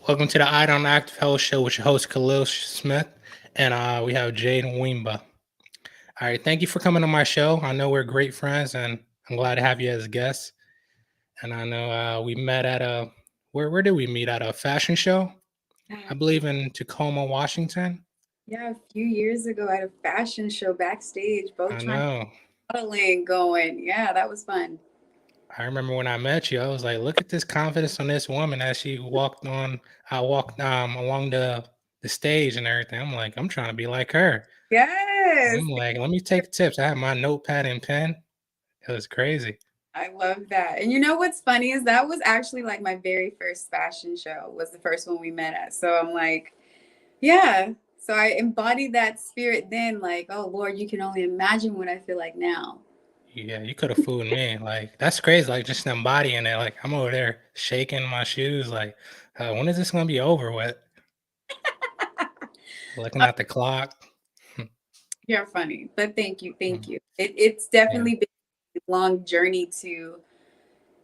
Welcome to the Eye on Active Health Show with your host Khalil Smith, and we have Jade Mweemba. All right, thank you for coming on my show. I know we're great friends, and I'm glad to have you as a guest. And I know we met at a where did we meet at a fashion show? I Yeah, believe in Tacoma, Washington. yeah, a few years ago at a fashion show backstage, both I trying to know. modeling going. Yeah, that was fun. I remember when I met you, I was like, "Look at this confidence on this woman as she walked on. I walked along the stage and everything. I'm like, I'm trying to be like her. Yes, I'm like, let me take tips. I have my notepad and pen. It was crazy. I love that. And you know what's funny is that was actually like my very first fashion show was the first one we met at. So I'm like, yeah. So I embodied that spirit then, like, oh Lord, you can only imagine what I feel like now. Yeah, you could have fooled me. Like that's crazy. Like just embodying it. Like I'm over there shaking my shoes. Like when is this gonna be over with? Looking at the clock. You're funny, but thank you, Mm, thank you. It's yeah, definitely been a long journey to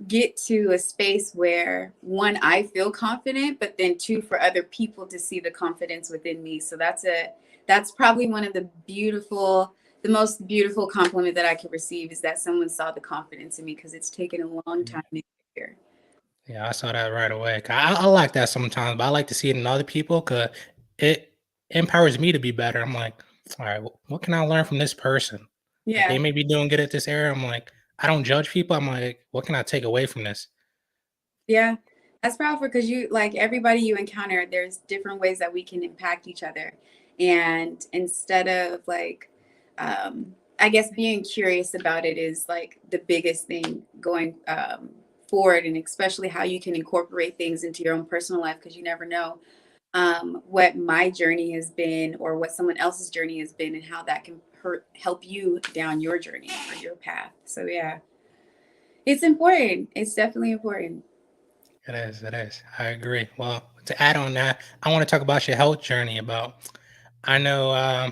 get to a space where one, I feel confident, but then two, for other people to see the confidence within me. So that's probably one of the most beautiful compliment that I could receive is that someone saw the confidence in me because it's taken a long yeah, time to get here. yeah. I saw that right away. I like that sometimes, but I like to see it in other people because it empowers me to be better. I'm like, all right, what can I learn from this person? Like they Yeah, may be doing good at this area. I'm like, I don't judge people. I'm like, what can I take away from this? yeah. That's powerful because you like everybody you encounter, there's different ways that we can impact each other. And instead of like I guess being curious about it is like the biggest thing going forward, and especially how you can incorporate things into your own personal life because you never know what my journey has been or what someone else's journey has been and how that can help you down your journey or your path. So yeah, it's important. It's definitely important. It is. It is. I agree. Well, to add on that, I want to talk about your health journey. About I know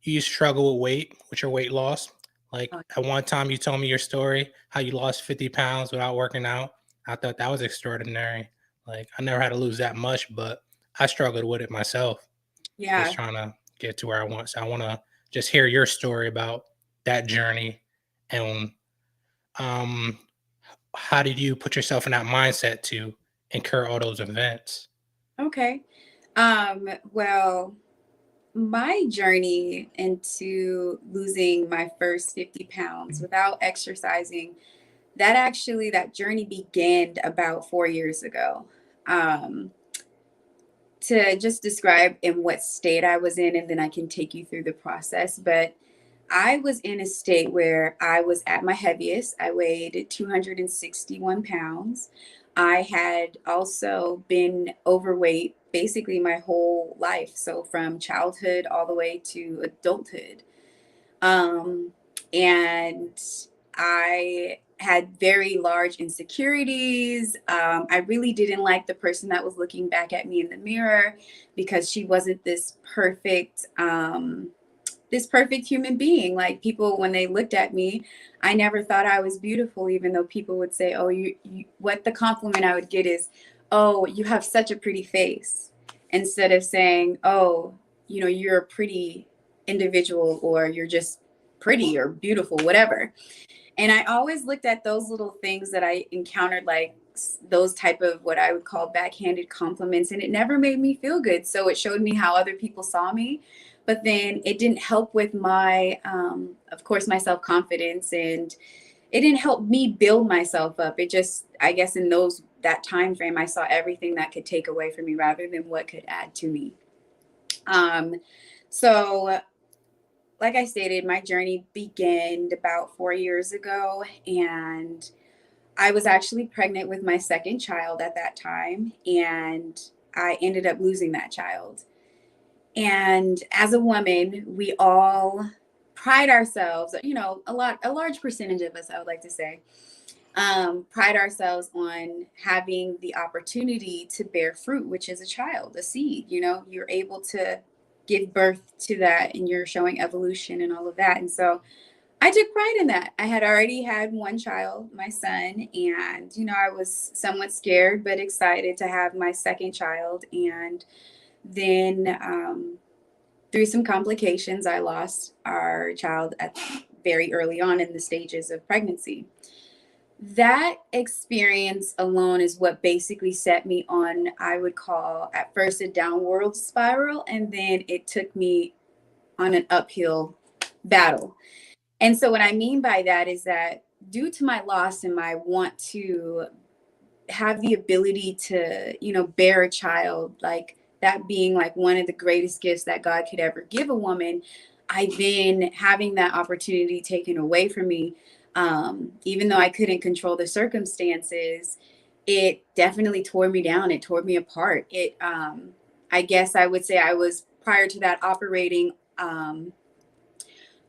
you struggle with with your weight loss. Like Uh, at one time, you told me your story how you lost 50 pounds without working out. I thought that was extraordinary. Like I never had to lose that much, but I struggled with it myself. Just yeah. trying to get to where I want. So I want to just hear your story about that journey and um how did you put yourself in that mindset to incur all those events? Okay. Well, my journey into losing my first 50 pounds without exercising, that journey began about 4 years ago. Um, to just describe in what state I was in, and then I can take you through the process. But I was in a state where I was at my heaviest. I weighed 261 pounds. I had also been overweight basically my whole life. So from childhood all the way to adulthood. Um, and I had very large insecurities. I really didn't like the person that was looking back at me in the mirror because she wasn't this perfect human being. Like people, when they looked at me, I never thought I was beautiful, even though people would say, "Oh, what the compliment I would get is, oh, you have such a pretty face," instead of saying, "Oh, you're a pretty individual," or "You're just pretty or beautiful," whatever. And I always looked at those little things that I encountered, like those type of what I would call backhanded compliments, and it never made me feel good. So it showed me how other people saw me, but then it didn't help with my, of course, my self confidence, and it didn't help me build myself up. It just, I guess, in that time frame, I saw everything that could take away from me rather than what could add to me. Um, so like I stated, my journey began about 4 years ago, and I was actually pregnant with my second child at that time, and I ended up losing that child. And as a woman, we all pride ourselves, a large percentage of us, I would like to say, pride ourselves on having the opportunity to bear fruit, which is a child, a seed. You're able to give birth to that, and you're showing evolution and all of that. And so I took pride in that. I had already had one child, my son, and I was somewhat scared but excited to have my second child. And then through some complications, I lost our child at very early on in the stages of pregnancy. That experience alone is what basically set me on, I would call at first a downward spiral, and then it took me on an uphill battle. And so, what I mean by that is that due to my loss and my want to have the ability to, bear a child, like that being like one of the greatest gifts that God could ever give a woman, I then having that opportunity taken away from me, even though I couldn't control the circumstances, it definitely tore me down. It tore me apart. I guess I would say I was prior to that operating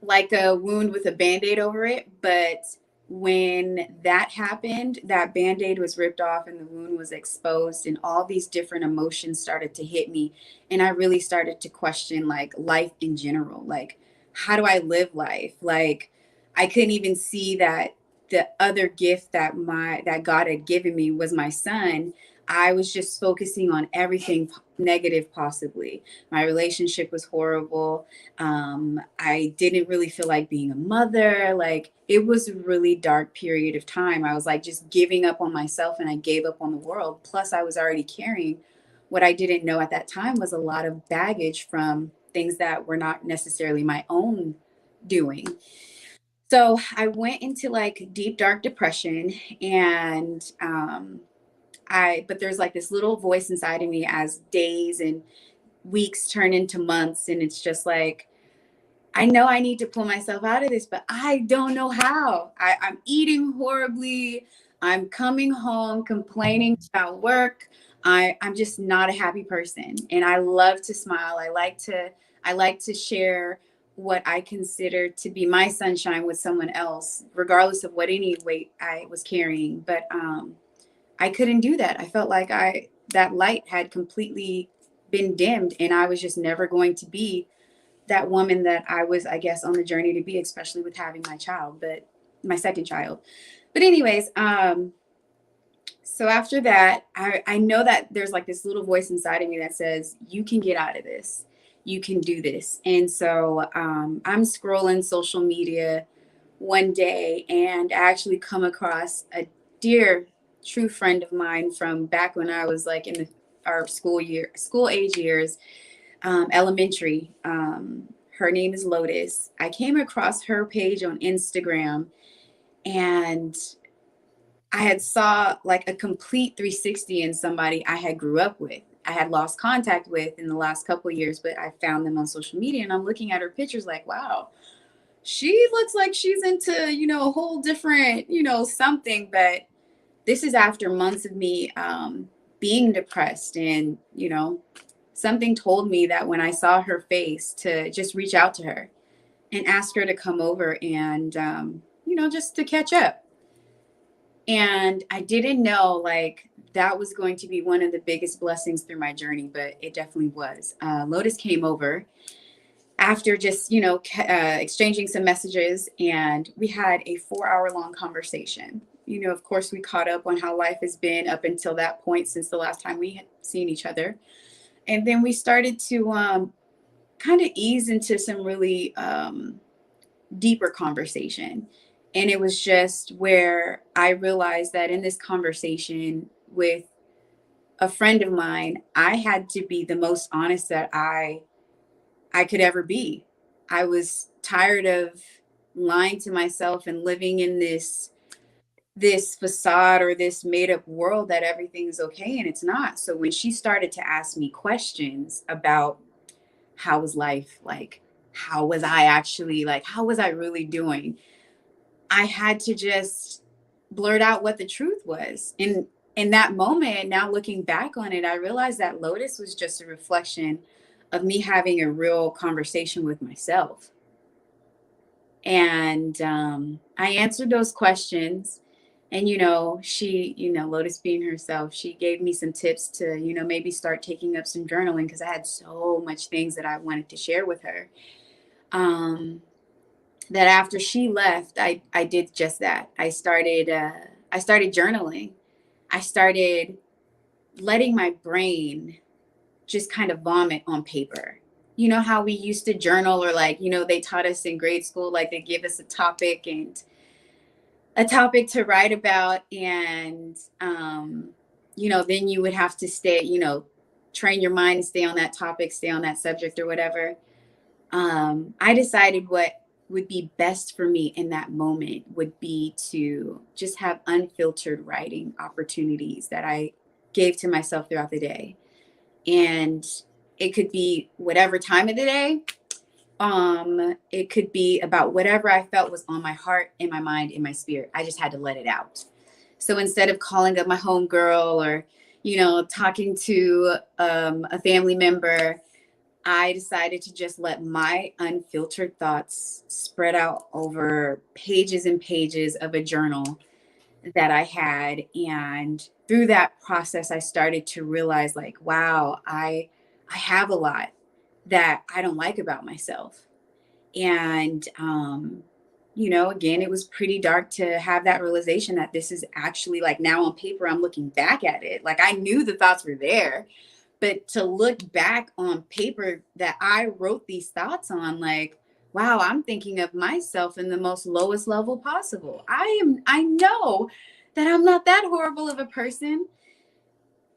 like a wound with a band-aid over it, but when that happened, that band-aid was ripped off and the wound was exposed, and all these different emotions started to hit me, and I really started to question like life in general. Like, how do I live life? Like, I couldn't even see that the other gift that God had given me was my son. I was just focusing on everything negative possibly. My relationship was horrible. I didn't really feel like being a mother. Like, it was a really dark period of time. I was like just giving up on myself, and I gave up on the world. Plus, I was already carrying what I didn't know at that time was a lot of baggage from things that were not necessarily my own doing. So I went into like deep, dark depression, and but there's like this little voice inside of me as days and weeks turn into months, and it's just like, I know I need to pull myself out of this, but I don't know how. I'm eating horribly. I'm coming home complaining about work. I'm just not a happy person. And I love to smile. I like to share what I consider to be my sunshine with someone else, regardless of what any weight I was carrying. But I couldn't do that. I felt like that light had completely been dimmed, and I was just never going to be that woman that I was, I guess, on the journey to be, especially with having my second child. But anyways, so after that, I know that there's like this little voice inside of me that says, you can get out of this. You can do this. And so I'm scrolling social media one day, and I actually come across a dear, true friend of mine from back when I was like in our school age years, elementary. Her name is Lotus. I came across her page on Instagram, and I had saw like a complete 360 in somebody I had grew up with. I had lost contact with in the last couple of years, but I found them on social media, and I'm looking at her pictures like, wow, she looks like she's into, a whole different, something. But this is after months of me being depressed, and, something told me that when I saw her face to just reach out to her and ask her to come over and, just to catch up. And I didn't know like that was going to be one of the biggest blessings through my journey, but it definitely was. Lotus came over after just, exchanging some messages, and we had a 4 hour long conversation. Of course, we caught up on how life has been up until that point since the last time we had seen each other. And then we started to kind of ease into some really deeper conversation. And it was just where I realized that in this conversation with a friend of mine, I had to be the most honest that I could ever be. I was tired of lying to myself and living in this facade or this made up world that everything's okay, and it's not. So when she started to ask me questions about how was life, like how was I actually, like how was I really doing, I had to just blurt out what the truth was. And in that moment, now looking back on it, I realized that Lotus was just a reflection of me having a real conversation with myself. And I answered those questions. And, Lotus being herself, she gave me some tips to, maybe start taking up some journaling, because I had so much things that I wanted to share with her. Um, that after she left, I did just that. I started journaling. I started letting my brain just kind of vomit on paper. You know how we used to journal, or like, you know, they taught us in grade school, like they give us a topic to write about, and you know, then you would have to stay, you know, train your mind to stay on that topic, stay on that subject or whatever. I decided what would be best for me in that moment would be to just have unfiltered writing opportunities that I gave to myself throughout the day. And it could be whatever time of the day. It could be about whatever I felt was on my heart, in my mind, in my spirit. I just had to let it out. So instead of calling up my homegirl, or, you know, talking to a family member, I decided to just let my unfiltered thoughts spread out over pages and pages of a journal that I had. And through that process, I started to realize, like, wow, I have a lot that I don't like about myself. And you know, again, it was pretty dark to have that realization that this is actually, like, now on paper, I'm looking back at it. Like, I knew the thoughts were there, but to look back on paper that I wrote these thoughts on, like, wow, I'm thinking of myself in the most lowest level possible. I know that I'm not that horrible of a person.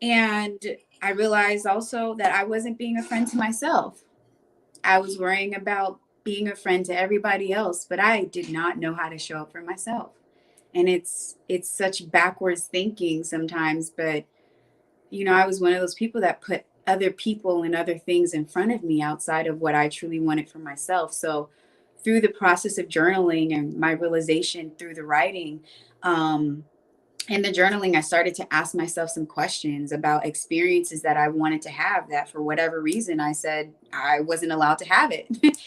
And I realized also that I wasn't being a friend to myself. I was worrying about being a friend to everybody else, but I did not know how to show up for myself. And it's such backwards thinking sometimes, but you know, I was one of those people that put other people and other things in front of me outside of what I truly wanted for myself. So through the process of journaling and my realization through the writing, um, and the journaling, I started to ask myself some questions about experiences that I wanted to have that for whatever reason I said I wasn't allowed to have it.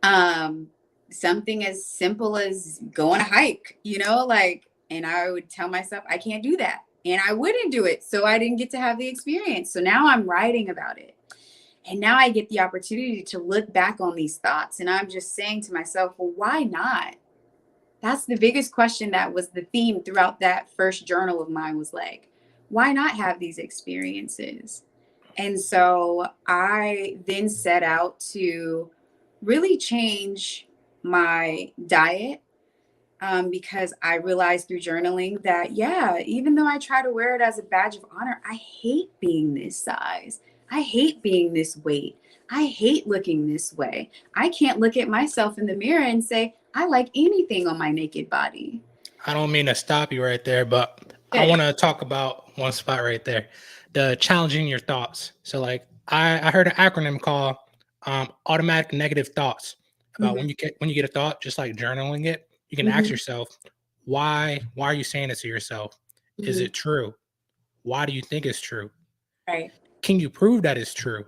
um, Something as simple as go on a hike, you know, like, and I would tell myself I can't do that. And I wouldn't do it. So I didn't get to have the experience. So now I'm writing about it. And now I get the opportunity to look back on these thoughts. And I'm just saying to myself, well, why not? That's the biggest question that was the theme throughout that first journal of mine, was like, why not have these experiences? And so I then set out to really change my diet, because I realized through journaling that, yeah, even though I try to wear it as a badge of honor, I hate being this size. I hate being this weight. I hate looking this way. I can't look at myself in the mirror and say, I like anything on my naked body. I don't mean to stop you right there, but I Good. want to talk about one spot right there, the challenging your thoughts. So, like, I heard an acronym called automatic negative thoughts. About Hmm. when you get a thought, just like journaling it, you can ask Hmm. yourself, why are you saying it to yourself? Is Hmm. it true? Why do you think it's true? Right. Can you prove that it's true?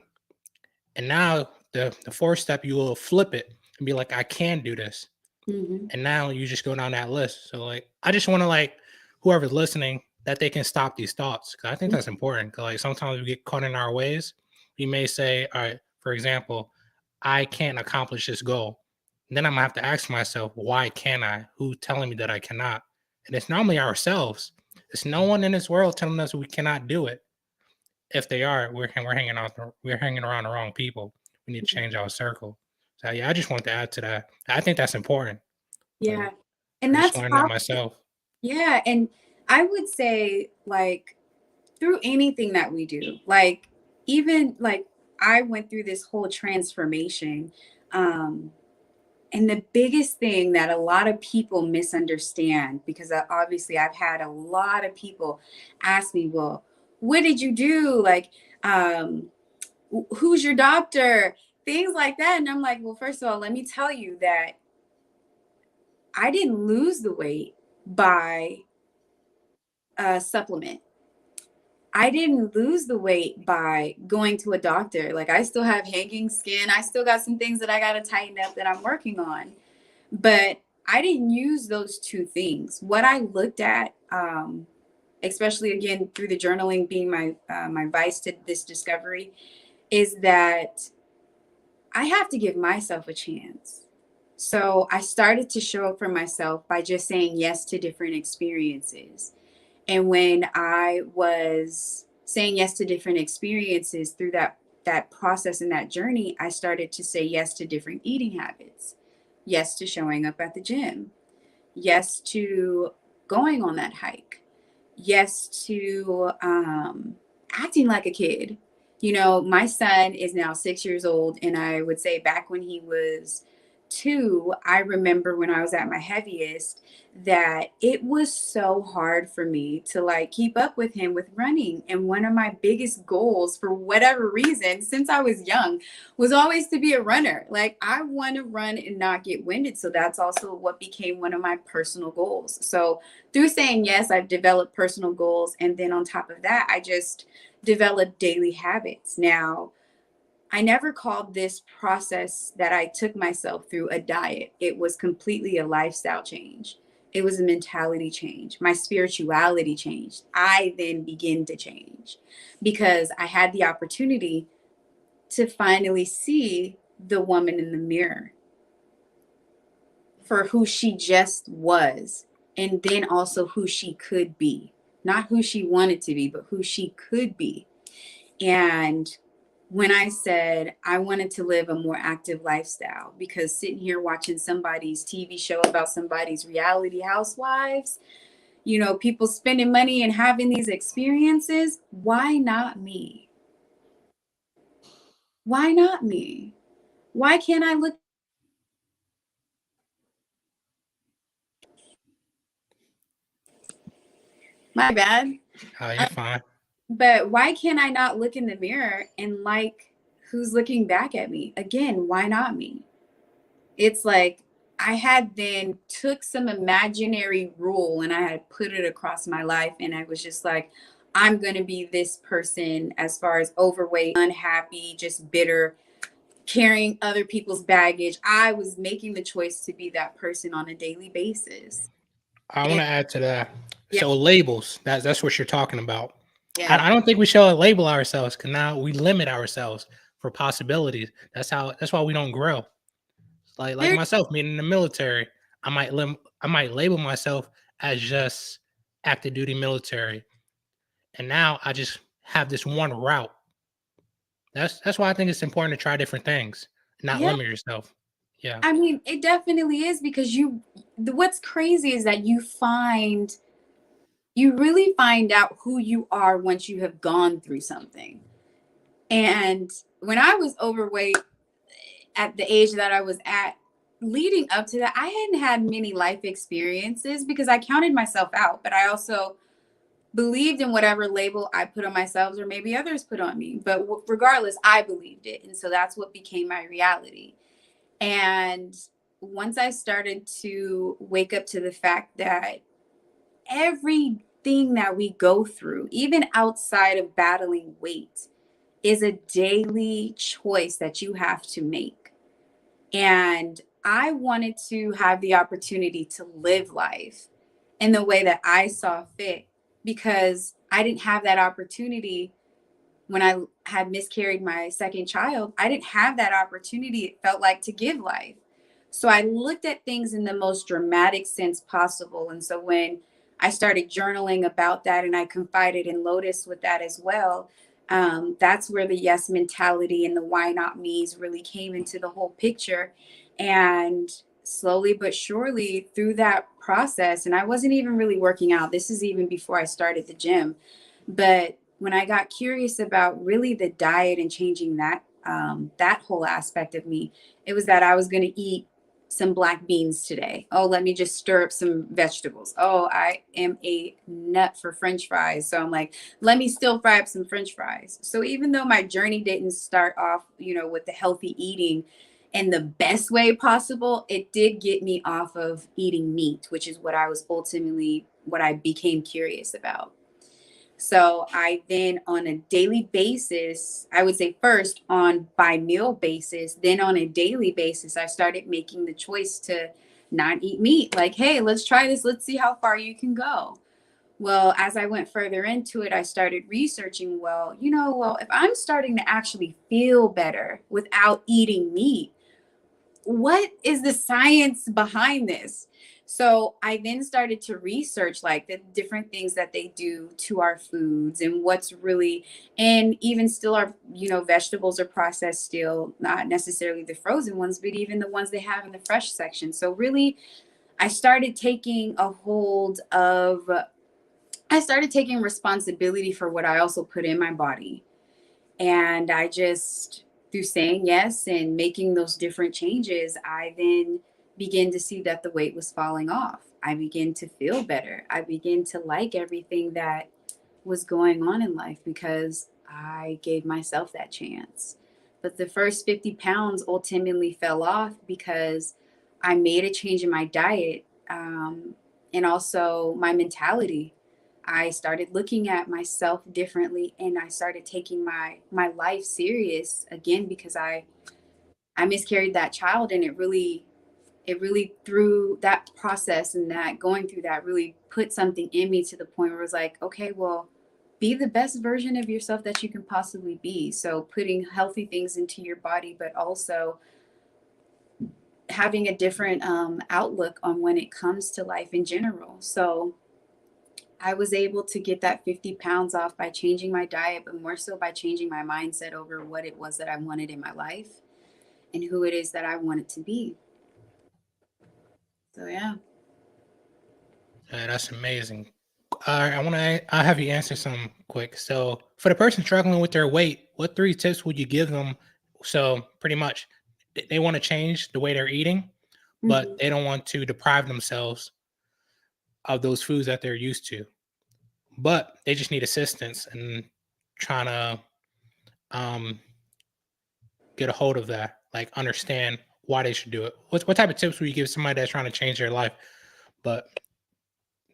And now the fourth step, you will flip it and be like, I can do this. Hmm. And now you just go down that list. So like, I just want to like whoever's listening that they can stop these thoughts, because I think that's important. 'Cause like sometimes we get caught in our ways. We may say, all right, for example, I can't accomplish this goal. And then I'm gonna have to ask myself, why can't I? Who's telling me that I cannot? And it's normally ourselves. It's no one in this world telling us we cannot do it. If they are, we're hanging around the wrong people. We need to change our circle. So yeah, I just want to add to that. I think that's important. Yeah. Like, And I just that's learned that probably, myself. yeah. And I would say, like, through anything that we do, like, even like I went through this whole transformation. Um, and the biggest thing that a lot of people misunderstand, because obviously I've had a lot of people ask me, well, what did you do? Like, um, who's your doctor? Things like that. And I'm like, well, first of all, let me tell you that I didn't lose the weight by a supplement. I didn't lose the weight by going to a doctor. Like, I still have hanging skin. I still got some things that I got to tighten up that I'm working on. But I didn't use those two things. What I looked at, especially again through the journaling being my vice to this discovery, is that I have to give myself a chance. So I started to show up for myself by just saying yes to different experiences. And when I was saying yes to different experiences through that process and that journey, I started to say yes to different eating habits. Yes to showing up at the gym. Yes to going on that hike. Yes to acting like a kid. You know, my son is now 6 years old, and I would say back when he was two, I remember when I was at my heaviest that it was so hard for me to like keep up with him with running. And one of my biggest goals, for whatever reason, since I was young, was always to be a runner. Like, I want to run and not get winded. So that's also what became one of my personal goals. So through saying yes, I've developed personal goals. And then on top of that, I just developed daily habits. Now, I never called this process that I took myself through a diet. It was completely a lifestyle change. It was a mentality change. My spirituality changed. I then began to change because I had the opportunity to finally see the woman in the mirror for who she just was, and then also who she could be. Not who she wanted to be, but who she could be. And when I said I wanted to live a more active lifestyle, because sitting here watching somebody's TV show about somebody's reality housewives, you know, people spending money and having these experiences, why not me? Why not me? Why can't I look? My bad. You're fine. But why can't I not look in the mirror and like who's looking back at me? Again, why not me? It's like I had then took some imaginary rule and I had put it across my life, and I was just like, I'm going to be this person as far as overweight, unhappy, just bitter, carrying other people's baggage. I was making the choice to be that person on a daily basis. I want And to add to that. yeah, So labels, that's what you're talking about. yeah. I don't think we should label ourselves because now we limit ourselves for possibilities. That's why we don't grow. Like There myself, being in the military, I might label myself as just active duty military, and now I just have this one route. That's why I think it's important to try different things, not yeah, limit yourself. Yeah. I mean, it definitely is because what's crazy is that you really find out who you are once you have gone through something. And when I was overweight at the age that I was at, leading up to that, I hadn't had many life experiences because I counted myself out, but I also believed in whatever label I put on myself or maybe others put on me. But regardless, I believed it. And so that's what became my reality. And once I started to wake up to the fact that everything that we go through, even outside of battling weight, is a daily choice that you have to make. And I wanted to have the opportunity to live life in the way that I saw fit because I didn't have that opportunity when I had miscarried my second child. I didn't have that opportunity, it felt like, to give life. So I looked at things in the most dramatic sense possible. And so when I started journaling about that and I confided in Lotus with that as well, that's where the yes mentality and the why not me's really came into the whole picture. And slowly but surely through that process, and I wasn't even really working out. This is even before I started the gym. But when I got curious about really the diet and changing that whole aspect of me, it was that I was going to eat some black beans today. Oh, let me just stir up some vegetables. Oh, I am a nut for French fries. So I'm like, let me still fry up some French fries. So even though my journey didn't start off, you know, with the healthy eating in the best way possible, it did get me off of eating meat, which is what I was ultimately what I became curious about. So I then, on a daily basis, I would say first on by meal basis, then on a daily basis, I started making the choice to not eat meat. Like, hey, let's try this. Let's see how far you can go. Well, as I went further into it, I started researching, well, if I'm starting to actually feel better without eating meat, what is the science behind this? So I then started to research like the different things that they do to our foods and what's really, and even still our, vegetables are processed still, not necessarily the frozen ones, but even the ones they have in the fresh section. So really, I started taking a hold of, I started taking responsibility for what I also put in my body. And I just, through saying yes and making those different changes, I then began to see that the weight was falling off. I began to feel better. I began to like everything that was going on in life because I gave myself that chance. But the first 50 pounds ultimately fell off because I made a change in my diet, and also my mentality. I started looking at myself differently, and I started taking my life serious again because I miscarried that child, and it really through that process and that going through that really put something in me to the point where it was like, okay, well, be the best version of yourself that you can possibly be. So putting healthy things into your body, but also having a different outlook on when it comes to life in general. So I was able to get that 50 pounds off by changing my diet, but more so by changing my mindset over what it was that I wanted in my life and who it is that I wanted to be. So, yeah. Yeah, that's amazing. All right, I have you answer some quick. So, for the person struggling with their weight, what 3 tips would you give them? So, pretty much, they want to change the way they're eating, but Hmm. they don't want to deprive themselves of those foods that they're used to. But they just need assistance and trying to um, get a hold of that, like understand why they should do it. What type of tips would you give somebody that's trying to change their life? But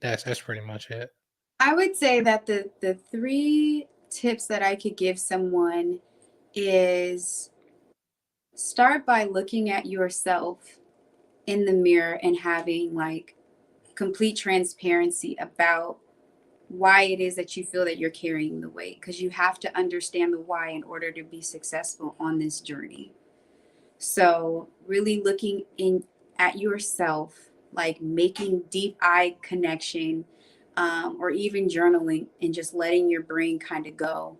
that's pretty much it. I would say that the three tips that I could give someone is start by looking at yourself in the mirror and having like complete transparency about why it is that you feel that you're carrying the weight, because you have to understand the why in order to be successful on this journey. So really looking in at yourself, like making deep eye connection, or even journaling and just letting your brain kind of go.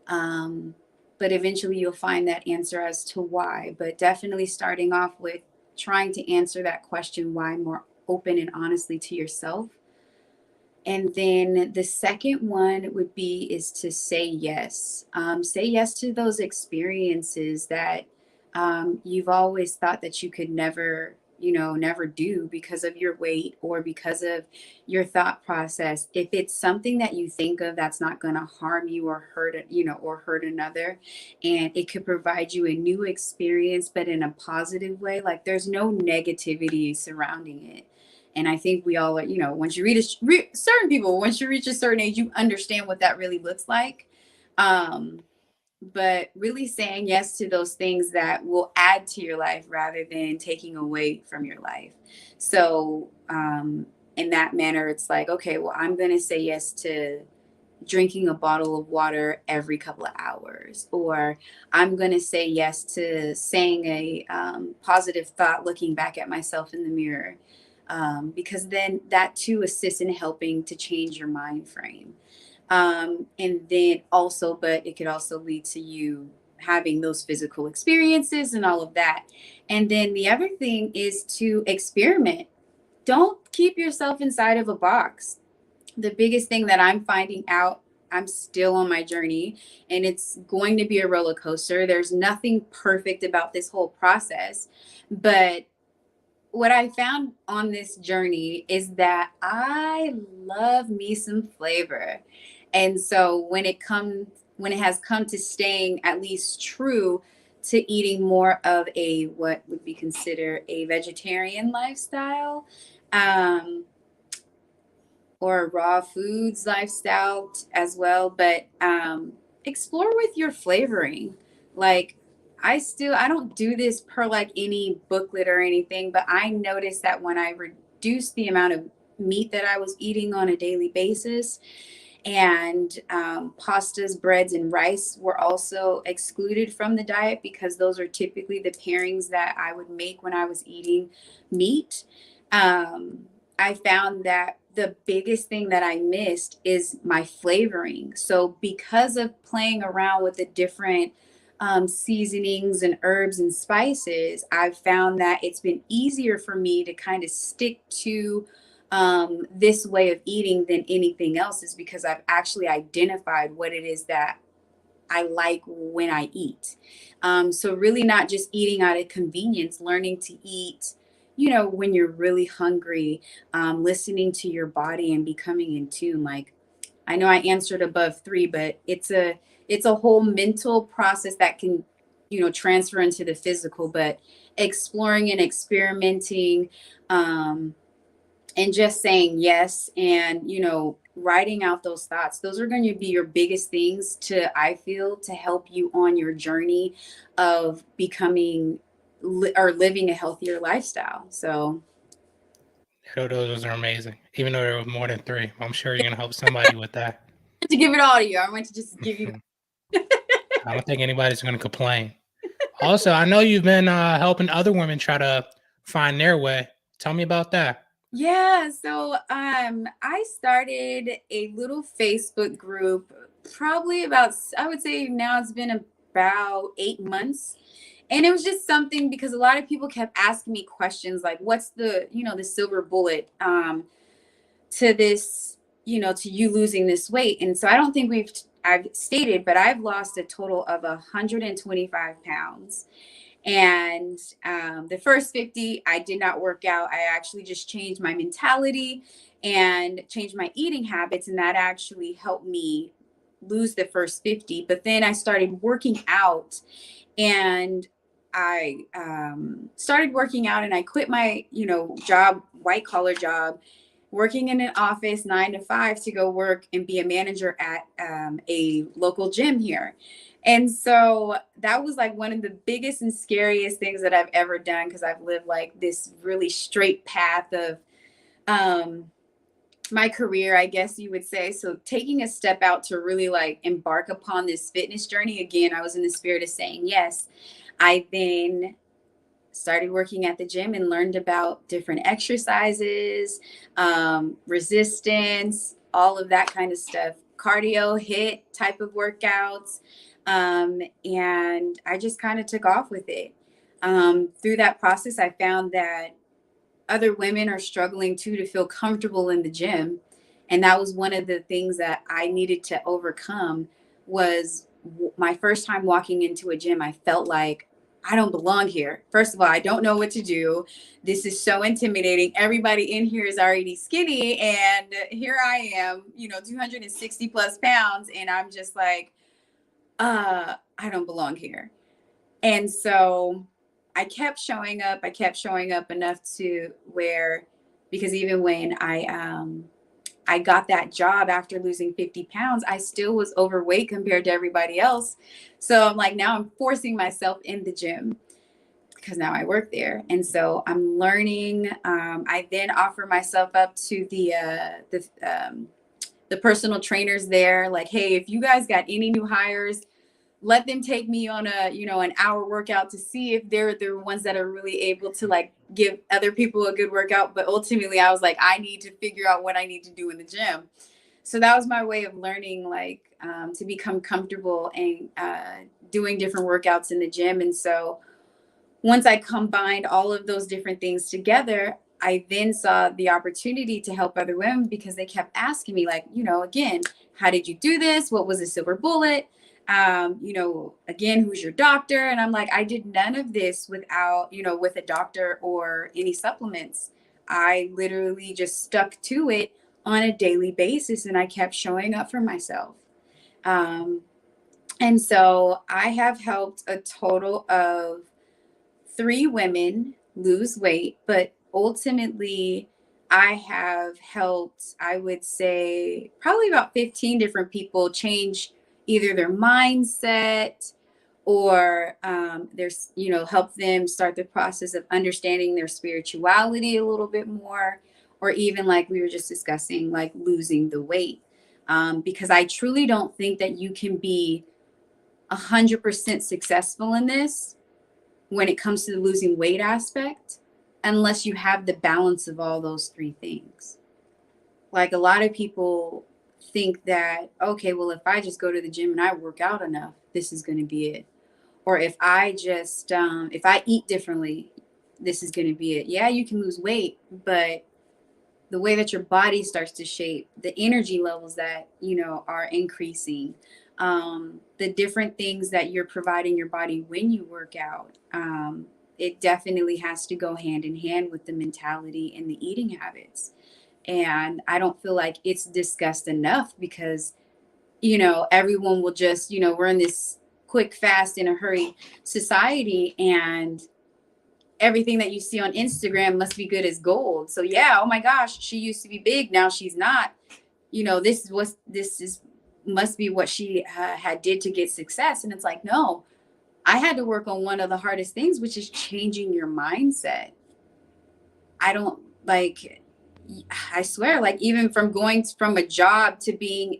um, but eventually you'll find that answer as to why, but definitely starting off with trying to answer that question why more open and honestly to yourself. And then the second one would be is to say yes. Say yes to those experiences that you've always thought that you could never, never do because of your weight or because of your thought process. If it's something that you think of that's not going to harm you or hurt it, or hurt another, and it could provide you a new experience, but in a positive way, like there's no negativity surrounding it. And I think we all are, once you certain people, once you reach a certain age, you understand what that really looks like. Um, but really saying yes to those things that will add to your life rather than taking away from your life. So, in that manner, it's like, okay, well, I'm going to say yes to drinking a bottle of water every couple of hours, or I'm going to say yes to saying a positive thought looking back at myself in the mirror, because then that too assists in helping to change your mind frame. And then also, but it could also lead to you having those physical experiences and all of that. And then the other thing is to experiment. Don't keep yourself inside of a box. The biggest thing that I'm finding out, I'm still on my journey, and it's going to be a roller coaster. There's nothing perfect about this whole process, but what I found on this journey is that I love me some flavor. And so when it has come to staying at least true to eating more of a what would be considered a vegetarian lifestyle, um, or a raw foods lifestyle as well, but explore with your flavoring. Like I don't do this per like any booklet or anything, but I noticed that when I reduced the amount of meat that I was eating on a daily basis, And pastas, breads, and rice were also excluded from the diet because those are typically the pairings that I would make when I was eating meat. Um, I found that the biggest thing that I missed is my flavoring. So, because of playing around with the different seasonings and herbs and spices, I've found that it's been easier for me to kind of stick to this way of eating than anything else, is because I've actually identified what it is that I like when I eat. So, really, not just eating out of convenience, learning to eat, when you're really hungry, listening to your body and becoming in tune. Like, I know I answered above three, but it's a whole mental process that can, transfer into the physical, but exploring and experimenting, and just saying yes, and writing out those thoughts, those are going to be your biggest things, to I feel, to help you on your journey of becoming or living a healthier lifestyle. So Those are amazing. Even though there was more than three, I'm sure you're gonna help somebody with that. to give it all to you, I want to just give you. I don't think anybody's gonna complain. Also, I know you've been helping other women try to find their way. Tell me about that. Yeah, so I started a little Facebook group probably about, I would say now it's been about 8 months. And it was just something because a lot of people kept asking me questions like, what's the silver bullet to this, to you losing this weight. And so I don't think I've stated, but I've lost a total of 125 pounds. And the first 50, I did not work out. I actually just changed my mentality and changed my eating habits. And that actually helped me lose the first 50. But then I started working out, and I started working out, and I quit my, job, white collar job, working in an office 9 to 5 to go work and be a manager at a local gym here. And so that was like one of the biggest and scariest things that I've ever done, because I've lived like this really straight path of um, my career, I guess you would say. So taking a step out to really like embark upon this fitness journey again, I was in the spirit of saying yes. I then started working at the gym and learned about different exercises, resistance, all of that kind of stuff, cardio, hit type of workouts. And I just kind of took off with it. Through that process, I found that other women are struggling too to feel comfortable in the gym. And that was one of the things that I needed to overcome. Was my first time walking into a gym, I felt like I don't belong here. First of all, I don't know what to do. This is so intimidating. Everybody in here is already skinny, and here I am, 260 plus pounds, and I'm just like, I don't belong here. And so I kept showing up. I kept showing up enough to where, because even when I got that job after losing 50 pounds, I still was overweight compared to everybody else. So I'm like, now I'm forcing myself in the gym because now I work there. And so I'm learning. I then offer myself up to the personal trainers there. Like, hey, if you guys got any new hires, let them take me on an hour workout to see if they're the ones that are really able to like give other people a good workout. But ultimately I was like, I need to figure out what I need to do in the gym. So that was my way of learning, like, to become comfortable and doing different workouts in the gym. And so once I combined all of those different things together, I then saw the opportunity to help other women, because they kept asking me, like, again, how did you do this? What was the silver bullet? Again, who's your doctor? And I'm like, I did none of this without, with a doctor or any supplements. I literally just stuck to it on a daily basis, and I kept showing up for myself. Um, and so I have helped a total of 3 women lose weight, but ultimately I have helped, I would say, probably about 15 different people change either their mindset or help them start the process of understanding their spirituality a little bit more, or even like we were just discussing, like losing the weight. because I truly don't think that you can be 100% successful in this when it comes to the losing weight aspect unless you have the balance of all those three things. Like a lot of people think that, okay, well, if I just go to the gym and I work out enough, this is going to be it. Or if I just, if I eat differently, this is going to be it. Yeah, you can lose weight, but the way that your body starts to shape, the energy levels that, are increasing, the different things that you're providing your body when you work out, it definitely has to go hand in hand with the mentality and the eating habits. And I don't feel like it's discussed enough because, everyone will just, we're in this quick, fast, in a hurry society, and everything that you see on Instagram must be good as gold. So yeah, oh my gosh, she used to be big, now she's not. This is must be what she had did to get success. And it's like, no, I had to work on one of the hardest things, which is changing your mindset. I don't like, I swear, like even from going from a job to being,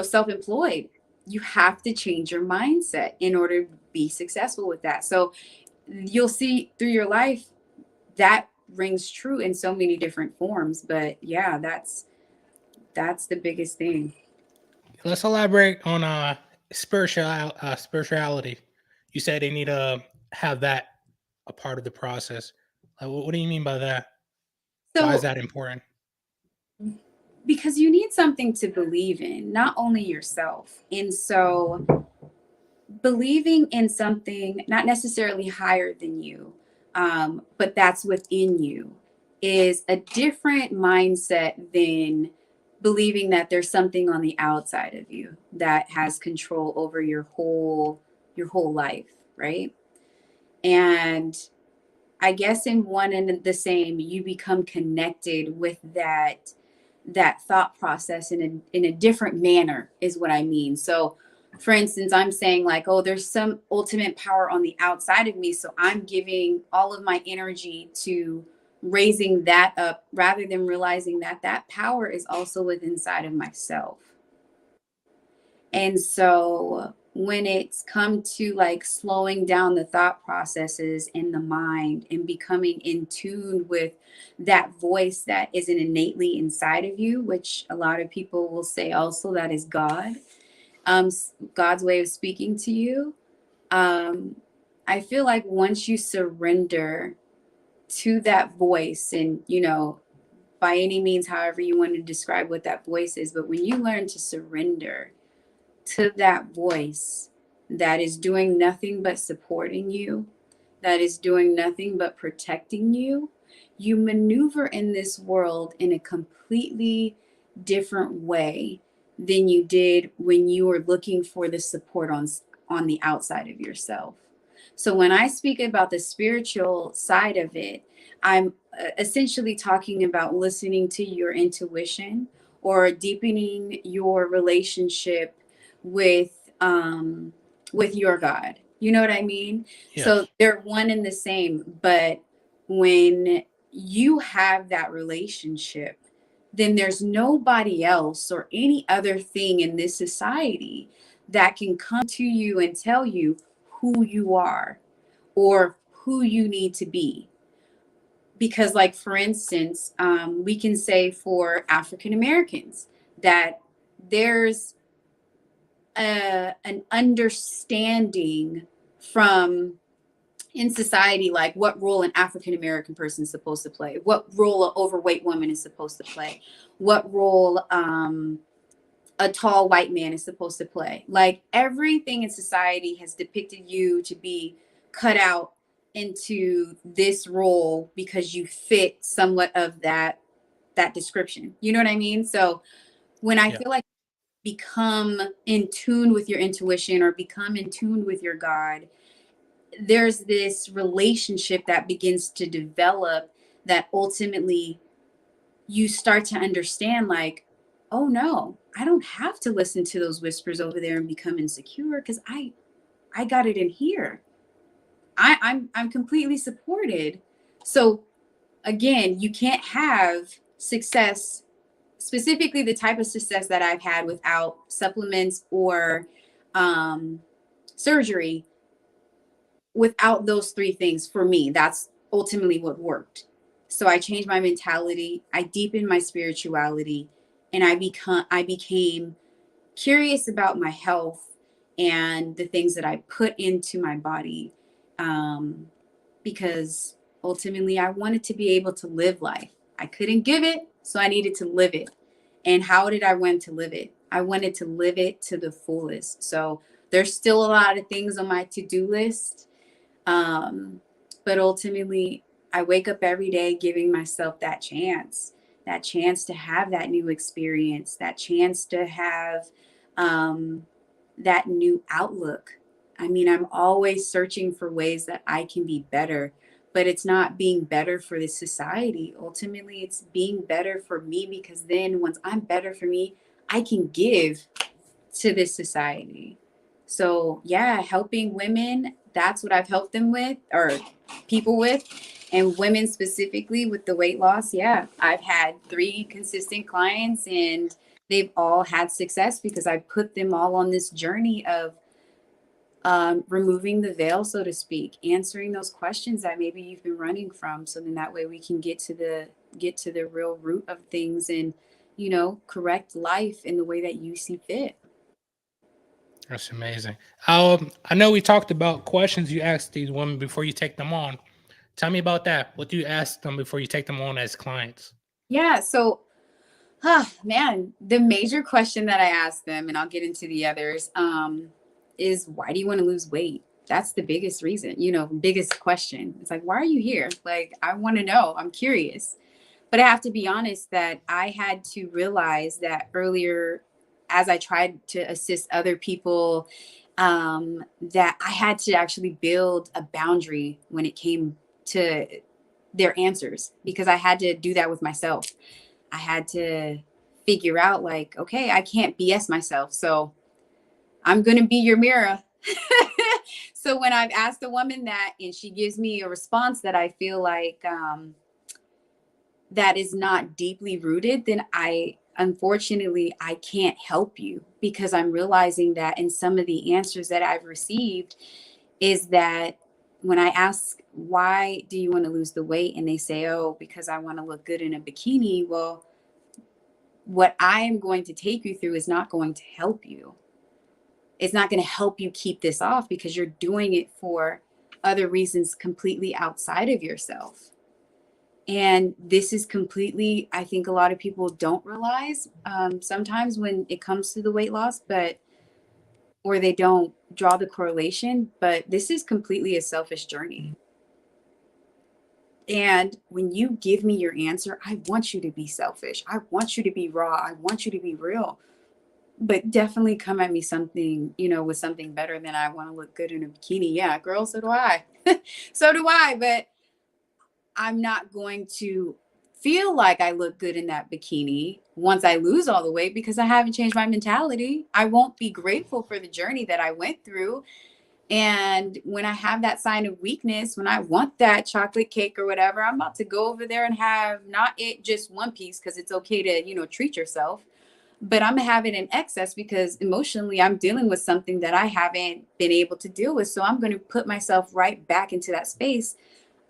self-employed, you have to change your mindset in order to be successful with that. So you'll see through your life that rings true in so many different forms. But yeah, that's the biggest thing. Let's elaborate on spirituality. You said they need to have that a part of the process. Like, what do you mean by that? Why is So that important? because you need something to believe in, not only yourself. And so believing in something not necessarily higher than you, but that's within you, is a different mindset than believing that there's something on the outside of you that has control over your whole life, right? And I guess in one and the same, you become connected with that thought process in a different manner is what I mean. So for instance, I'm saying like, oh, there's some ultimate power on the outside of me. So I'm giving all of my energy to raising that up rather than realizing that that power is also within inside of myself. And so when it's come to like slowing down the thought processes in the mind and becoming in tune with that voice that isn't innately inside of you, which a lot of people will say also that is God, God's way of speaking to you. Um, I feel like once you surrender to that voice, and by any means, however you want to describe what that voice is, but when you learn to surrender to that voice that is doing nothing but supporting you, that is doing nothing but protecting you, you maneuver in this world in a completely different way than you did when you were looking for the support on the outside of yourself. So when I speak about the spiritual side of it, I'm essentially talking about listening to your intuition or deepening your relationship with um with your God. You know what I mean? So Yes. they're one and the same, but when you have that relationship, then there's nobody else or any other thing in this society that can come to you and tell you who you are or who you need to be. Because, like, for instance, we can say for African Americans that there's an understanding from in society, like what role an African American person is supposed to play, what role an overweight woman is supposed to play, what role a tall white man is supposed to play. Like everything in society has depicted you to be cut out into this role because you fit somewhat of that description. You know what I mean? So when I Yeah. feel like become in tune with your intuition or become in tune with your God, there's this relationship that begins to develop that ultimately you start to understand like, oh no, I don't have to listen to those whispers over there and become insecure because I got it in here. I'm completely supported. So again, you can't have success specifically the type of success that I've had without supplements or surgery, without those three things, for me, that's ultimately what worked. So I changed my mentality, I deepened my spirituality, and I became curious about my health and the things that I put into my body, um, because ultimately I wanted to be able to live life. I couldn't give it, so I needed to live it. And how did I want to live it? I wanted to live it to the fullest. So there's still a lot of things on my to-do list, um, but ultimately, I wake up every day giving myself that chance to have that new experience, that chance to have um, that new outlook. I mean, I'm always searching for ways that I can be better, but it's not being better for the society. Ultimately, it's being better for me, because then once I'm better for me, I can give to this society. So, yeah, helping women, that's what I've helped them with, or people with, and women specifically with the weight loss. Yeah, I've had 3 consistent clients, and they've all had success because I put them all on this journey of removing the veil, so to speak, answering those questions that maybe you've been running from. So then that way we can get to the real root of things, and correct life in the way that you see fit. That's amazing. I know we talked about questions you ask these women before you take them on. Tell me about that. What do you ask them before you take them on as clients? Yeah, so man, the major question that I ask them, and I'll get into the others, is why do you want to lose weight? That's the biggest reason, biggest question. It's like, why are you here? Like, I want to know. I'm curious. But I have to be honest that I had to realize that earlier, as I tried to assist other people, that I had to actually build a boundary when it came to their answers, because I had to do that with myself. I had to figure out, like, okay, I can't BS myself. So I'm going to be your mirror. So when I've asked a woman that and she gives me a response that I feel like that is not deeply rooted, then unfortunately, I can't help you, because I'm realizing that in some of the answers that I've received is that when I ask, why do you want to lose the weight? And they say, oh, because I want to look good in a bikini. Well, what I am going to take you through is not going to help you. It's not going to help you keep this off, because you're doing it for other reasons completely outside of yourself. And this is completely, I think a lot of people don't realize sometimes when it comes to the weight loss, or they don't draw the correlation, but this is completely a selfish journey. And when you give me your answer, I want you to be selfish. I want you to be raw. I want you to be real. But definitely come at me something, with something better than I want to look good in a bikini. Yeah, girl, so do I. So do I. But I'm not going to feel like I look good in that bikini once I lose all the weight, because I haven't changed my mentality. I won't be grateful for the journey that I went through. And when I have that sign of weakness, when I want that chocolate cake or whatever, I'm about to go over there and have not it just one piece, because it's okay to, treat yourself, but I'm gonna have it in excess, because emotionally I'm dealing with something that I haven't been able to deal with. So I'm going to put myself right back into that space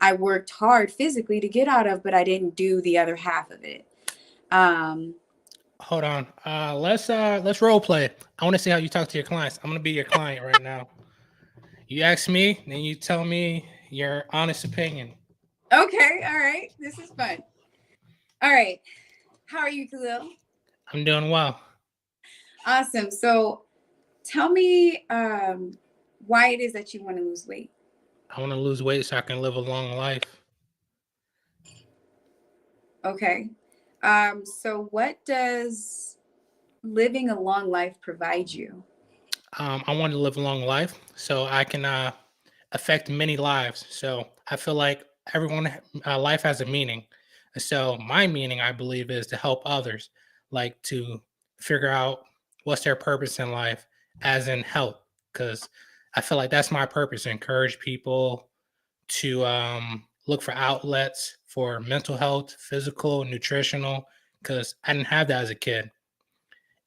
I worked hard physically to get out of, but I didn't do the other half of it. Um, Hold on. Let's role play. I want to see how you talk to your clients. I'm gonna be your client right now. You ask me, then you tell me your honest opinion. okay, all right. This is fun. All right. How are you, Khalil? I'm doing well. Awesome. So tell me why it is that you want to lose weight. I want to lose weight so I can live a long life. Okay. So what does living a long life provide you? I want to live a long life so I can affect many lives. So I feel like everyone life has a meaning. So my meaning, I believe, is to help others, like to figure out what's their purpose in life, as in help. Because I feel like that's my purpose: encourage people to look for outlets for mental health, physical, nutritional, because I didn't have that as a kid.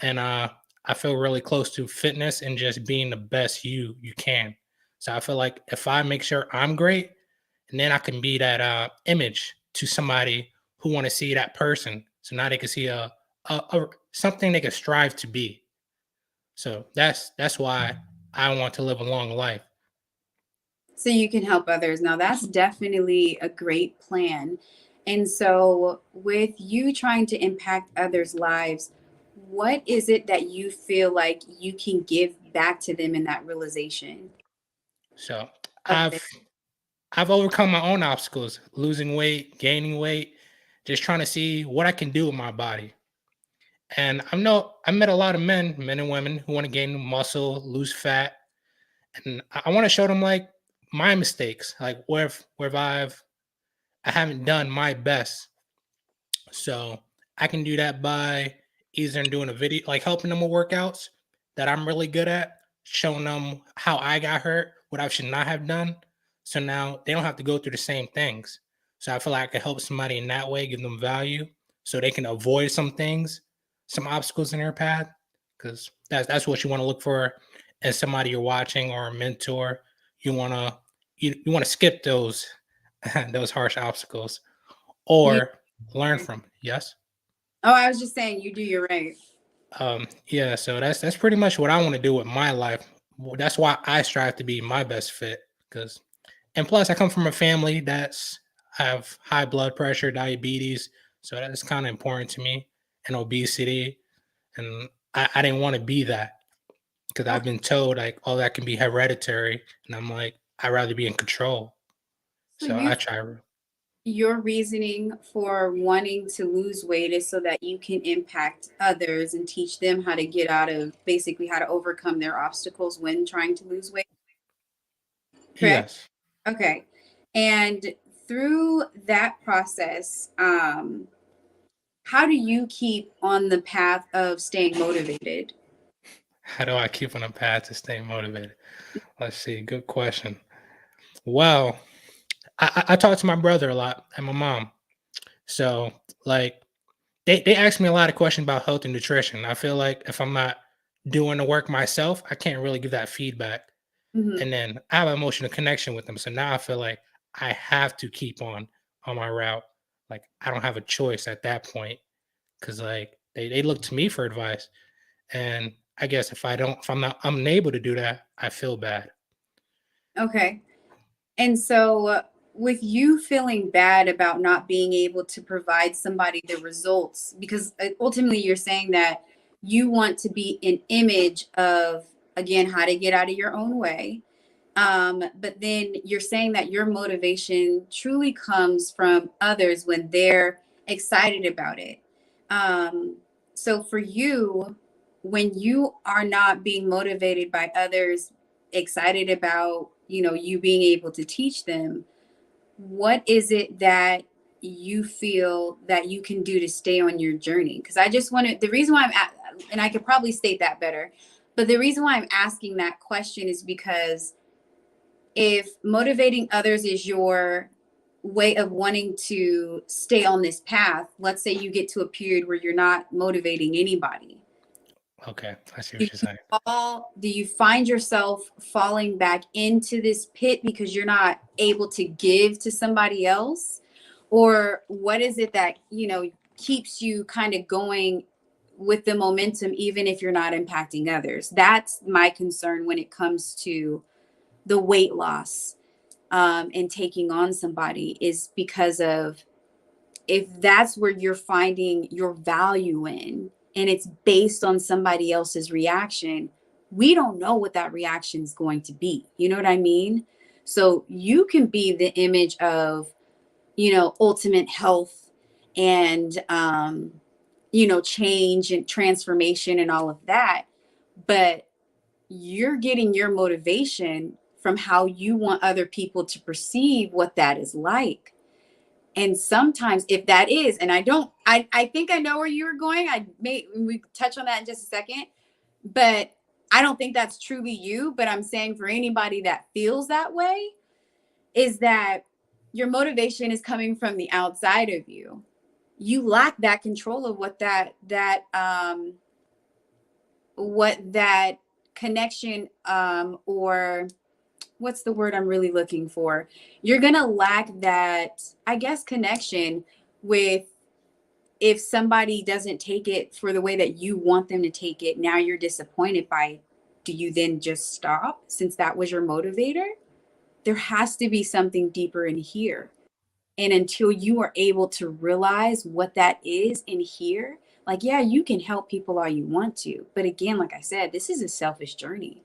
And I feel really close to fitness and just being the best you can. So I feel like if I make sure I'm great, and then I can be that image to somebody who want to see that person. So now they can see a something they can strive to be. So that's why I want to live a long life. So you can help others. Now, that's definitely a great plan. And so, with you trying to impact others' lives, what is it that you feel like you can give back to them in that realization So of I've it? I've overcome my own obstacles, losing weight, gaining weight, just trying to see what I can do with my body. And I met a lot of men and women who want to gain muscle, lose fat, and I want to show them like my mistakes, like I haven't done my best. So I can do that by either doing a video, like helping them with workouts that I'm really good at, showing them how I got hurt, what I should not have done. So now they don't have to go through the same things. So I feel like I can help somebody in that way, give them value so they can avoid some things, some obstacles in their path. Because that's what you want to look for in somebody you're watching or a mentor. You wanna you want to skip those those harsh obstacles You, or learn from. Yes. oh, I was just saying, you do, you're right. Yeah, so that's pretty much what I want to do with my life. That's why I strive to be my best fit. Because and plus I come from a family that's have high blood pressure, diabetes. So that's kind of important to me, and obesity. And I didn't want to be that because I've Okay. been told like, oh, that can be hereditary. And I'm like, I'd rather be in control. So So you, I try. your reasoning for wanting to lose weight is so that you can impact others and teach them how to get out of basically how to overcome their obstacles when trying to lose weight, correct? Yes. Okay. And through that process, how do you keep on the path of staying motivated? How do I keep on a path to stay motivated? Let's see. Good question. Well, I talk to my brother a lot and my mom. So like they ask me a lot of questions about health and nutrition. I feel like if I'm not doing the work myself, I can't really give that feedback. Hmm. And then I have an emotional connection with them. So now I feel like I have to keep on my route. Like I don't have a choice at that point. Cause like they look to me for advice. And I guess if I'm not unable to do that, I feel bad. Okay. And so, with you feeling bad about not being able to provide somebody the results, because ultimately you're saying that you want to be an image of, again, how to get out of your own way. But then you're saying that your motivation truly comes from others when they're excited about it. Um, so for you, when you are not being motivated by others, excited about, you being able to teach them, what is it that you feel that you can do to stay on your journey? Because I just want to, the reason why and I could probably state that better, but the reason why I'm asking that question is because if motivating others is your way of wanting to stay on this path, let's say you get to a period where you're not motivating anybody. Okay. I see Do what you're you saying. do you find yourself falling back into this pit because you're not able to give to somebody else? Or what is it that, keeps you kind of going with the momentum even if you're not impacting others? That's my concern when it comes to the weight loss, and taking on somebody, is because of, if that's where you're finding your value in and it's based on somebody else's reaction, we don't know what that reaction is going to be. You know what I mean? So you can be the image of, ultimate health and, change and transformation and all of that. But you're getting your motivation from how you want other people to perceive what that is like. And sometimes if that is, and I think I know where you were going. We touch on that in just a second, but I don't think that's truly you. But I'm saying for anybody that feels that way, is that your motivation is coming from the outside of you. you lack that control of what that connection, or what's the word I'm really looking for? You're going to lack that, I guess, connection with, if somebody doesn't take it for the way that you want them to take it, now you're disappointed by it. Do you then just stop since that was your motivator? There has to be something deeper in here. And until you are able to realize what that is in here, like, yeah, you can help people all you want to. But again, like I said, this is a selfish journey.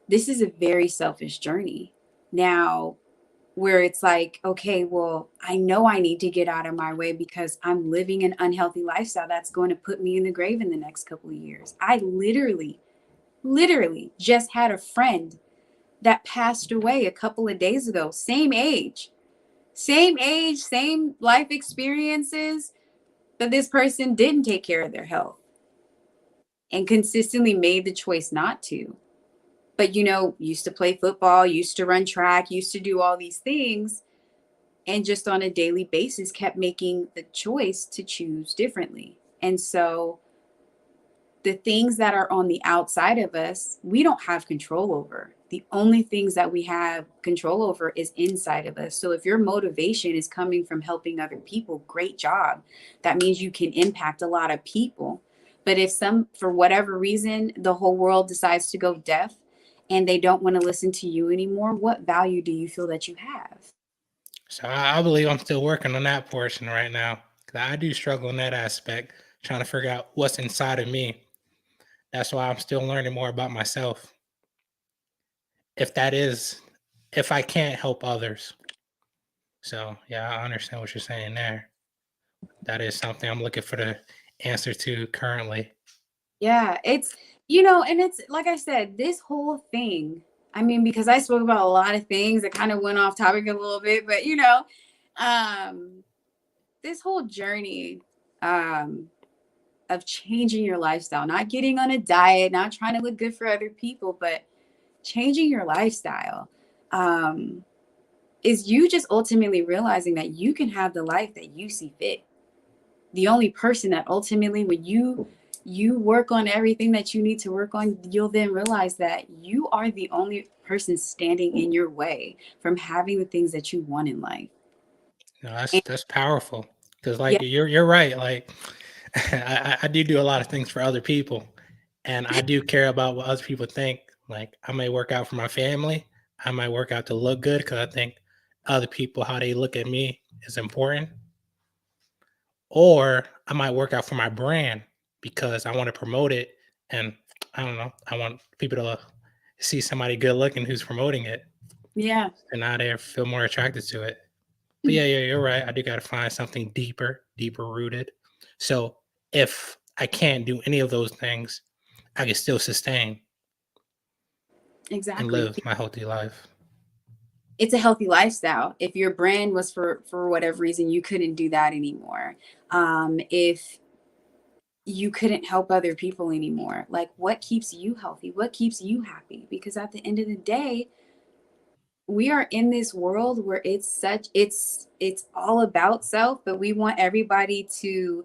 This is a very selfish journey. Now, where it's like, okay, well, I know I need to get out of my way because I'm living an unhealthy lifestyle that's going to put me in the grave in the next couple of years. I literally just had a friend that passed away a couple of days ago, same age, same life experiences, but this person didn't take care of their health and consistently made the choice not to. But, used to play football, used to run track, used to do all these things, and just on a daily basis kept making the choice to choose differently. And so the things that are on the outside of us, we don't have control over. The only things that we have control over is inside of us. So if your motivation is coming from helping other people, great job. That means you can impact a lot of people. But if for whatever reason, the whole world decides to go deaf and they don't want to listen to you anymore, what value do you feel that you have? So I believe I'm still working on that portion right now. 'Cause I do struggle in that aspect, trying to figure out what's inside of me. That's why I'm still learning more about myself. If that is, if I can't help others. So yeah, I understand what you're saying there. That is something I'm looking for the answer to currently. Yeah, and it's like I said, this whole thing, I mean, because I spoke about a lot of things that kind of went off topic a little bit, but um, this whole journey um, of changing your lifestyle, not getting on a diet, not trying to look good for other people, but changing your lifestyle, um, is you just ultimately realizing that you can have the life that you see fit. The only person that ultimately, when you work on everything that you need to work on, you'll then realize that you are the only person standing in your way from having the things that you want in life. You know, And that's powerful. Because like yeah, you're right. Like I do a lot of things for other people, and I do care about what other people think. Like I may work out for my family. I might work out to look good because I think other people how they look at me is important. Or I might work out for my brand because I want to promote it, and I don't know. I want people to see somebody good looking who's promoting it, yeah, and now they feel more attracted to it. But yeah, you're right. I do got to find something deeper rooted. So if I can't do any of those things, I can still sustain and exactly. live my healthy life. It's a healthy lifestyle. If your brand was for whatever reason you couldn't do that anymore, if you couldn't help other people anymore, like, what keeps you healthy? What keeps you happy? Because at the end of the day, we are in this world where it's all about self, but we want to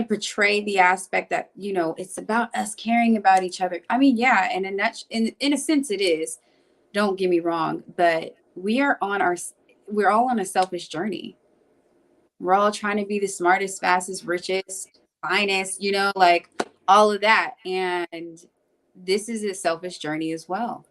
portray the aspect that, it's about us caring about each other. I mean, yeah, and in a sense it is, don't get me wrong, but we're all on a selfish journey. We're all trying to be the smartest, fastest, richest, finest, like all of that. And this is a selfish journey as well.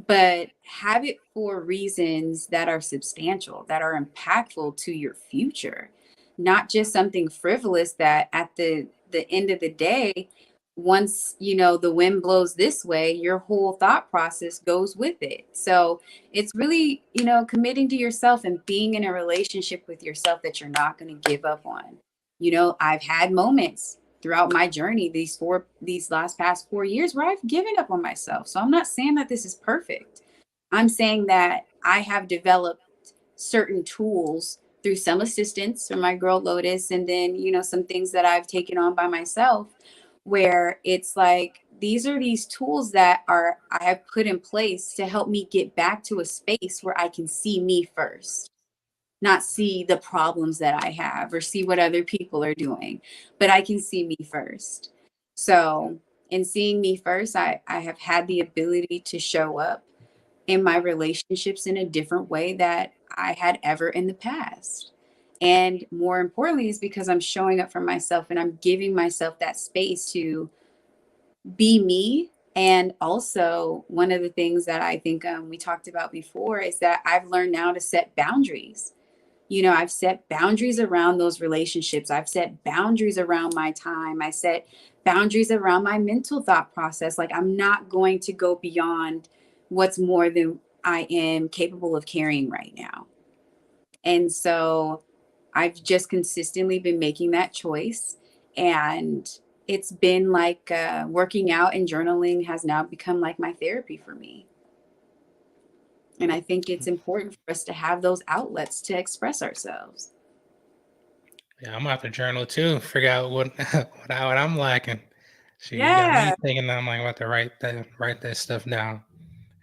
But have it for reasons that are substantial, that are impactful to your future, not just something frivolous that at the end of the day, once the wind blows this way, your whole thought process goes with it. So it's really, committing to yourself and being in a relationship with yourself that you're not going to give up on. I've had moments throughout my journey, these last past 4 years, where I've given up on myself. So I'm not saying that this is perfect. I'm saying that I have developed certain tools through some assistance from my girl Lotus, and then some things that I've taken on by myself, where it's like, these are these tools that are I have put in place to help me get back to a space where I can see me first. not see the problems that I have or see what other people are doing, but I can see me first. So, in seeing me first, I have had the ability to show up in my relationships in a different way that I had ever in the past. And more importantly, is because I'm showing up for myself and I'm giving myself that space to be me. And also, one of the things that I think we talked about before is that I've learned now to set boundaries. You know, I've set boundaries around those relationships. I've set boundaries around my time. I set boundaries around my mental thought process. Like, I'm not going to go beyond what's more than I am capable of carrying right now. And so I've just consistently been making that choice. And it's been like working out and journaling has now become like my therapy for me. And I think it's important for us to have those outlets to express ourselves. Yeah, I'm gonna have to journal too. Figure out what I'm lacking. So you got me Yeah. thinking I'm like about to write that stuff down,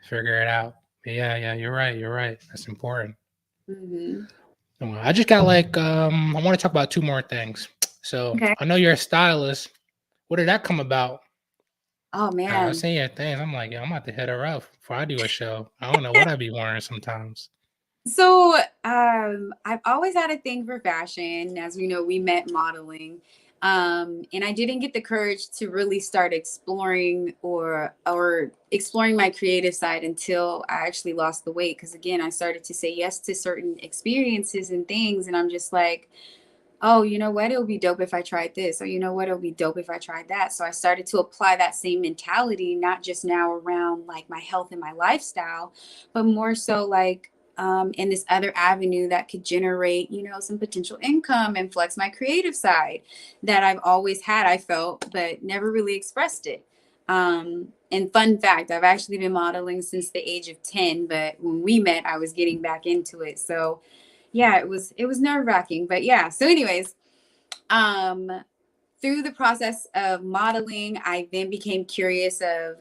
figure it out. But yeah, yeah, you're right. You're right. That's important. Hmm. Well, I just got like I want to talk about two more things. So Okay. I know you're a stylist. Where did that come about? Oh I was man. seeing your things. I'm like, yeah, I'm about to hit her up before I do a show. I don't know what I be wearing sometimes. So I've always had a thing for fashion. As we know, we met modeling. And I didn't get the courage to really start exploring or exploring my creative side until I actually lost the weight. Because again, I started to say yes to certain experiences and things, and I'm just like, oh, you know what? It would be dope if I tried this. Or, you know what? It would be dope if I tried that. So I started to apply that same mentality, not just now around like my health and my lifestyle, but more so like in this other avenue that could generate, you know, some potential income and flex my creative side that I've always had, I felt, but never really expressed it. And fun fact, I've actually been modeling since the age of 10, but when we met, I was getting back into it. So yeah, it was nerve-wracking, but yeah. So anyways, um through the process of modeling, I then became curious of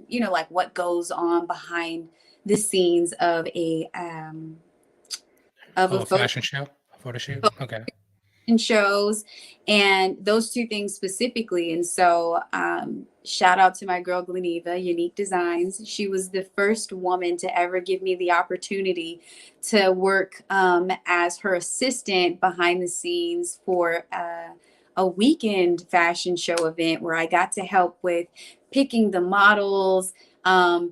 you know, like what goes on behind the scenes of a Oh, a fashion show, a photo shoot. Okay. shows and those two things specifically. And so shout out to my girl Gleneva, Unique Designs. She was the first woman to ever give me the opportunity to work as her assistant behind the scenes for a weekend fashion show event where I got to help with picking the models,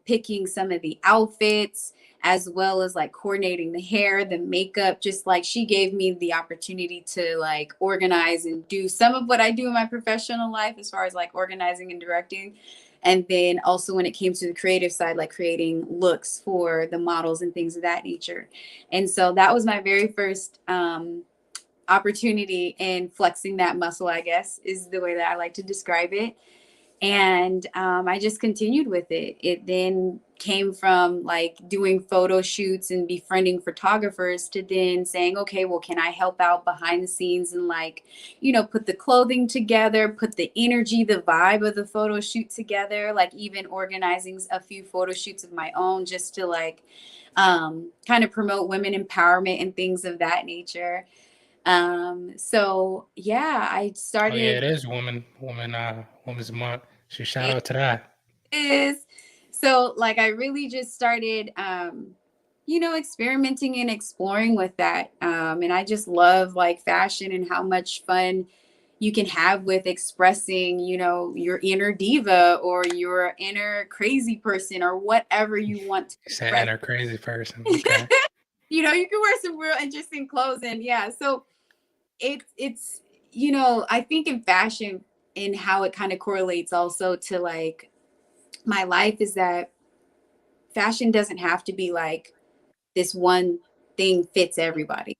picking some of the outfits, as well as like coordinating the hair, the makeup. Just like she gave me the opportunity to like organize and do some of what I do in my professional life as far as like organizing and directing. And then also when it came to the creative side, like creating looks for the models and things of that nature. And so that was my very first opportunity in flexing that muscle, I guess, is the way that I like to describe it. And I just continued with it. It then came from like doing photo shoots and befriending photographers to then saying, okay, well, can I help out behind the scenes and like, you know, put the clothing together, put the energy, the vibe of the photo shoot together, like even organizing a few photo shoots of my own just to like kind of promote women empowerment and things of that nature. So yeah, I Oh yeah, started it is Women's Month. So shout out to that. is. So like I really just started you know, experimenting and exploring with that. And I just love like fashion and how much fun you can have with expressing, you know, your inner diva or your inner crazy person or whatever you want to You said express. and a crazy person. Okay. You know, you can wear some real interesting clothes and yeah. So it's you know, I think in fashion and how it kind of correlates also to like my life is that fashion doesn't have to be like this one thing fits everybody.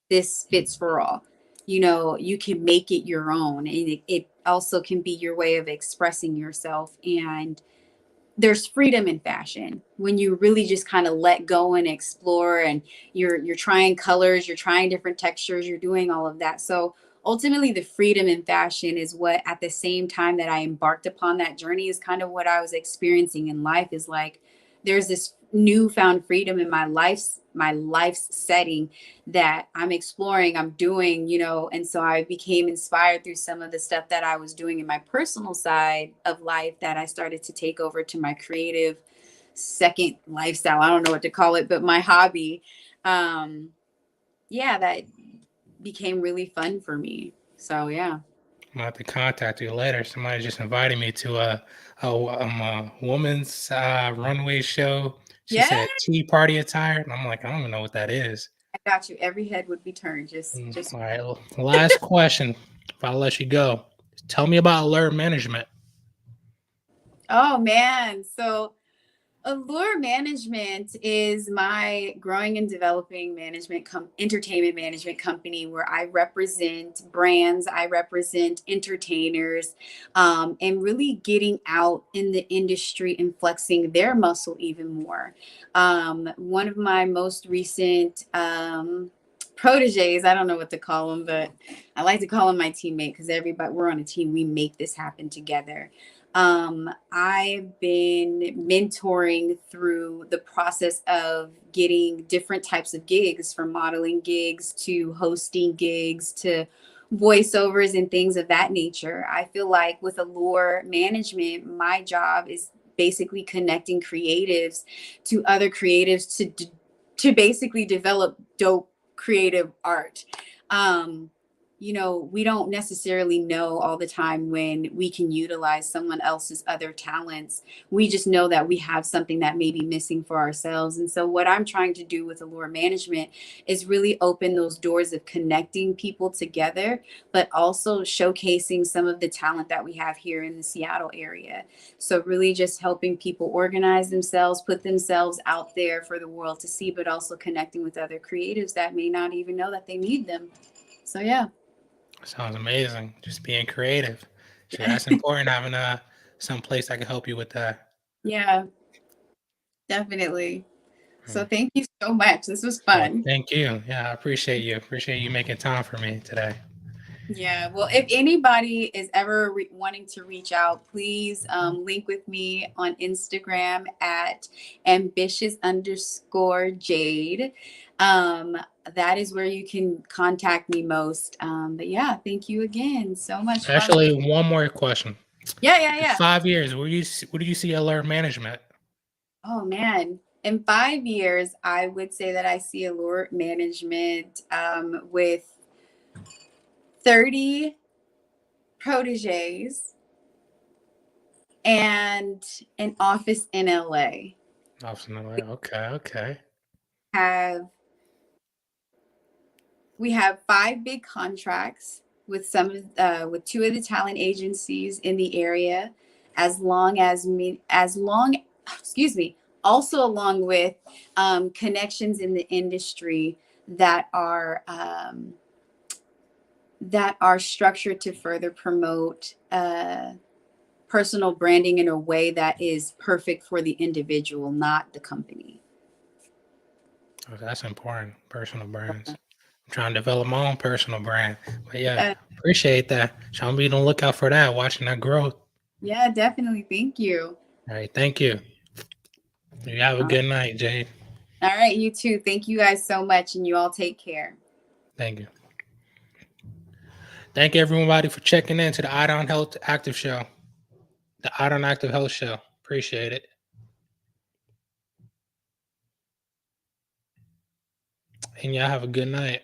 This fits for all. You know, you can make it your own, and it also can be your way of expressing yourself. And there's freedom in fashion when you really just kind of let go and explore, and you're trying colors, you're trying different textures, you're doing all of that. So ultimately, the freedom in fashion is what, at the same time that I embarked upon that journey, is kind of what I was experiencing in life. Is like there's this newfound freedom in my life's setting that I'm exploring, I'm doing, and so I became inspired through some of the stuff that I was doing in my personal side of life that I started to take over to my creative second lifestyle. I don't know what to call it, but my hobby. Yeah, that became really fun for me. So yeah. I'm gonna have to contact you later. Somebody just invited me to a woman's runway show. She Yeah, said tea party attire, and I'm like, I don't even know what that is. I got you. Every head would be turned. Just All right, last question. If I let you go, tell me about alert management. Oh man. So Allure Management is my growing and developing entertainment management company where I represent brands, I represent entertainers, and really getting out in the industry and flexing their muscle even more. One of my most recent proteges, I don't know what to call them, but I like to call them my teammate because everybody, we're on a team, we make this happen together. I've been mentoring through the process of getting different types of gigs, from modeling gigs to hosting gigs to voiceovers and things of that nature. I feel like with Allure Management, my job is basically connecting creatives to other creatives to basically develop dope creative art. Um, we don't necessarily know all the time when we can utilize someone else's other talents. We just know that we have something that may be missing for ourselves. And so, what I'm trying to do with Allure Management is really open those doors of connecting people together, but also showcasing some of the talent that we have here in the Seattle area. So, really just helping people organize themselves, put themselves out there for the world to see, but also connecting with other creatives that may not even know that they need them. So, yeah. Sounds amazing. Just being creative. So that's important. Having some place that can help you with that. Yeah, definitely. So Mm. thank you so much. This was Well, fun. thank you. Yeah, I appreciate you. Appreciate you making time for me today. Yeah. Well, if anybody is ever wanting to reach out, please link with me on Instagram at ambitious_Jade. Um, that is where you can contact me most. But yeah, thank you again. So much fun. Actually, one more question. Yeah, yeah, In yeah. 5 years, where do you see alert management? Oh man. In 5 years, I would say that I see Allure Management with 30 proteges and an office in LA. Definitely. Okay, okay. Have we have 5 big contracts with with 2 of the talent agencies in the area, excuse me, also along with connections in the industry that are structured to further promote personal branding in a way that is perfect for the individual, not the company. Oh, that's important. Personal brands. I'm trying to develop my own personal brand. But yeah, Uh, appreciate that. So I'm be on the lookout for that, watching that growth. yeah, definitely. Thank you. All right, thank you. You have a All good night, Jade. right, you too. Thank you guys so much, and you all take care. Thank you. Thank you everybody for checking in to the Iron Health Active Show. The Iron Active Health Show. Appreciate it. And y'all have a good night.